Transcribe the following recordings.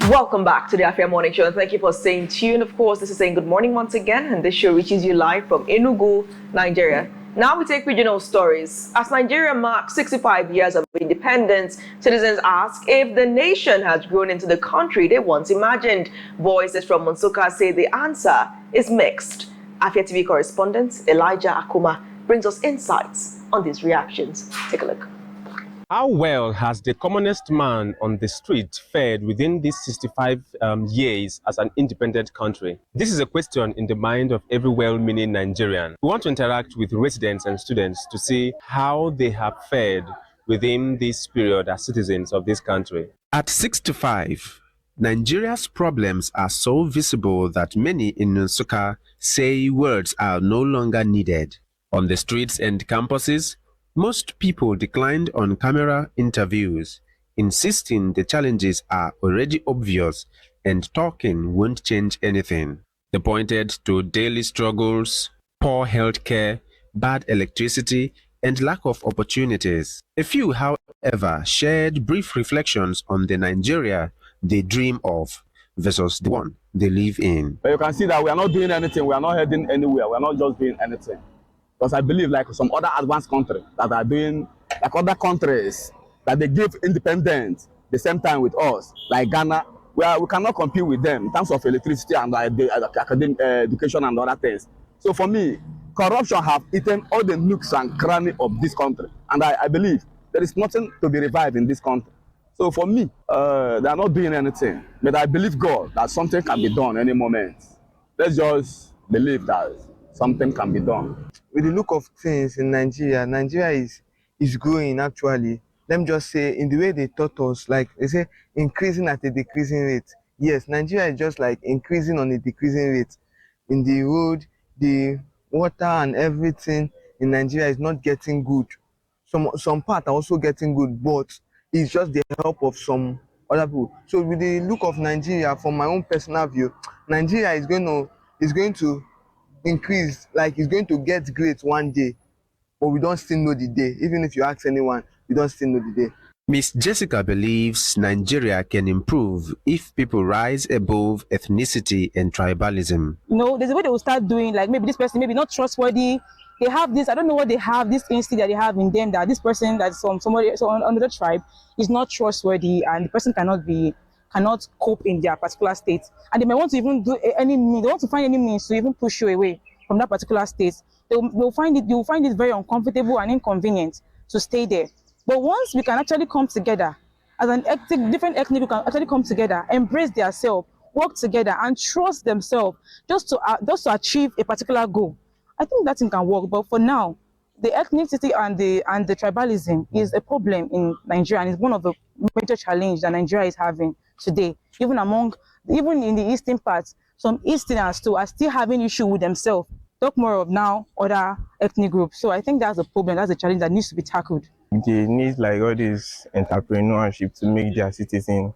Welcome back to the Afia Morning Show, and thank you for staying tuned. Of course, this is saying good morning once again, and this show reaches you live from Enugu, Nigeria. Now we take regional stories. As Nigeria marks 65 years of independence, citizens ask if the nation has grown into the country they once imagined. Voices from Nsukka say the answer is mixed. Afia TV correspondent Elijah Akuma brings us insights on these reactions. Take a look. How well has the commonest man on the street fared within these 65 years as an independent country? This is a question in the mind of every well-meaning Nigerian. We want to interact with residents and students to see how they have fared within this period as citizens of this country. At 65, Nigeria's problems are so visible that many in Nsukka say words are no longer needed. On the streets and campuses, most people declined on-camera interviews, insisting the challenges are already obvious and talking won't change anything. They pointed to daily struggles, poor health care, bad electricity, and lack of opportunities. A few, however, shared brief reflections on the Nigeria they dream of versus the one they live in. But you can see that we are not doing anything, we are not heading anywhere, we are not just doing anything. Because I believe like some other advanced countries that are doing, like other countries, that they give independence the same time with us, like Ghana, where we cannot compete with them in terms of electricity and academic education and other things. So for me, corruption have eaten all the nooks and crannies of this country. And I believe there is nothing to be revived in this country. So for me, they are not doing anything. But I believe God that something can be done any moment. Let's just believe that something can be done. With the look of things in Nigeria, Nigeria is growing actually. Let me just say, in the way they taught us, like they say, increasing at a decreasing rate. Yes, Nigeria is just like increasing on a decreasing rate. In the road, the water and everything in Nigeria is not getting good. Some part are also getting good, but it's just the help of some other people. So with the look of Nigeria, from my own personal view, Nigeria is going to increase, like it's going to get great one day, but we don't still know the day. Even if you ask anyone, we don't still know the day. Miss Jessica believes Nigeria can improve if people rise above ethnicity and tribalism. You know, there's a way they will start doing, like maybe this person maybe not trustworthy. They have this, I don't know what they have, this instinct that they have in them that this person that's from somebody so another tribe is not trustworthy, and the person cannot cope in their particular state, and they may want to even do any means. They want to find any means to even push you away from that particular state. You'll find it very uncomfortable and inconvenient to stay there. But once we can actually come together as different ethnic group can actually come together, embrace themselves, work together, and trust themselves just to achieve a particular goal, I think that thing can work. But for now, the ethnicity and the tribalism is a problem in Nigeria, and it's one of the major challenges that Nigeria is having today. Even in the eastern parts, some Easterners too are still having issue with themselves. Talk more of now other ethnic groups. So I think that's a problem, that's a challenge that needs to be tackled. They need like all this entrepreneurship to make their citizens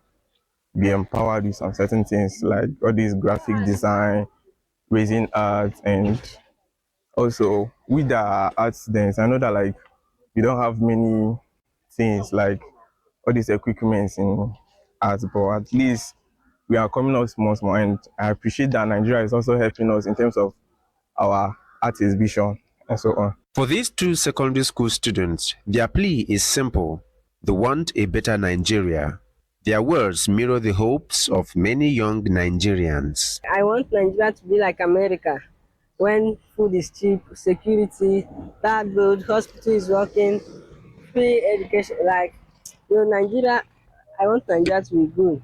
be empowered with some certain things, like all this graphic design, raising art, and also with the art students. I know that like we don't have many things like all these equipments in art, but at least we are coming up small, and I appreciate that Nigeria is also helping us in terms of our art exhibition and so on. For these two secondary school students, their plea is simple. They want a better Nigeria. Their words mirror the hopes of many young Nigerians. I want Nigeria to be like America, when food is cheap, security, that good, hospital is working, free education. Like, Nigeria, I want Nigeria to be good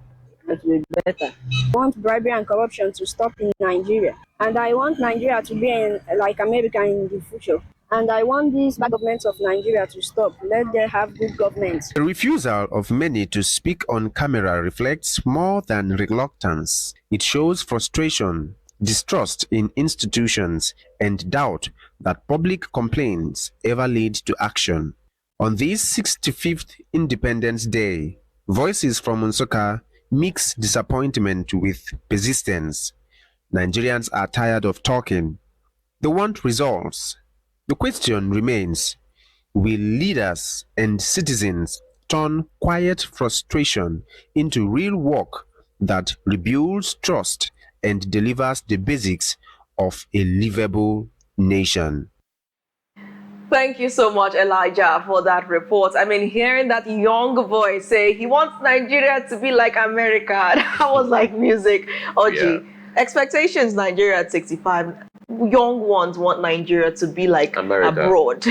and to be better. I want bribery and corruption to stop in Nigeria. And I want Nigeria to be like America in the future. And I want these bad governments of Nigeria to stop. Let them have good government. The refusal of many to speak on camera reflects more than reluctance. It shows frustration, distrust in institutions, and doubt that public complaints ever lead to action. On this 65th Independence Day, voices from Nsukka mix disappointment with persistence. Nigerians are tired of talking. They want results. The question remains, will leaders and citizens turn quiet frustration into real work that rebuilds trust and delivers the basics of a livable nation. Thank you so much, Elijah, for that report. I mean, hearing that young voice say he wants Nigeria to be like America, that was like music. Oji, expectations Nigeria at 65. Young ones want Nigeria to be like America. Abroad.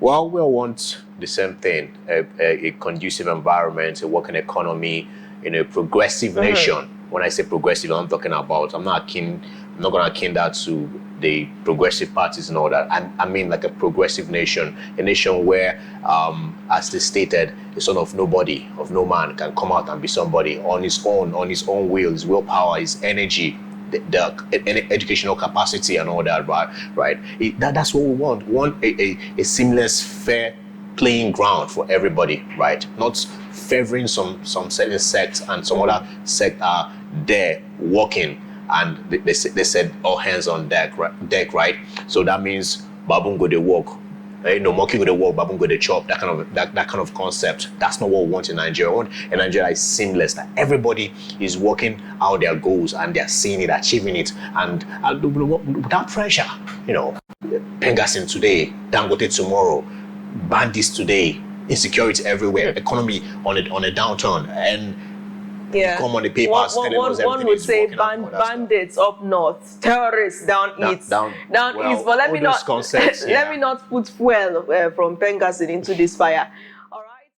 Well, we all want the same thing, a conducive environment, a working economy, a progressive nation. When I say progressive, I'm talking about, I'm not going to akin that to the progressive parties and all that. I mean like a progressive nation, a nation where, as they stated, the son of nobody, of no man, can come out and be somebody on his own will, his willpower, his energy, the educational capacity and all that, right? That's what we want. We want a seamless, fair playing ground for everybody, right? Not favoring some certain sects and some other sect are there working, and they said all hands on deck, right? So that means Babun go to work, monkey go to work, Babun go to chop, that kind of concept. That's not what we want in Nigeria. We want in Nigeria is seamless, that everybody is working out their goals and they're seeing it, achieving it, and without pressure. Pengasin today, Dangote tomorrow, bandits today, insecurity everywhere, economy on a downturn, and come on the papers. One would say bandits up north, terrorists down east. But let me not put fuel from Pengasin into this fire.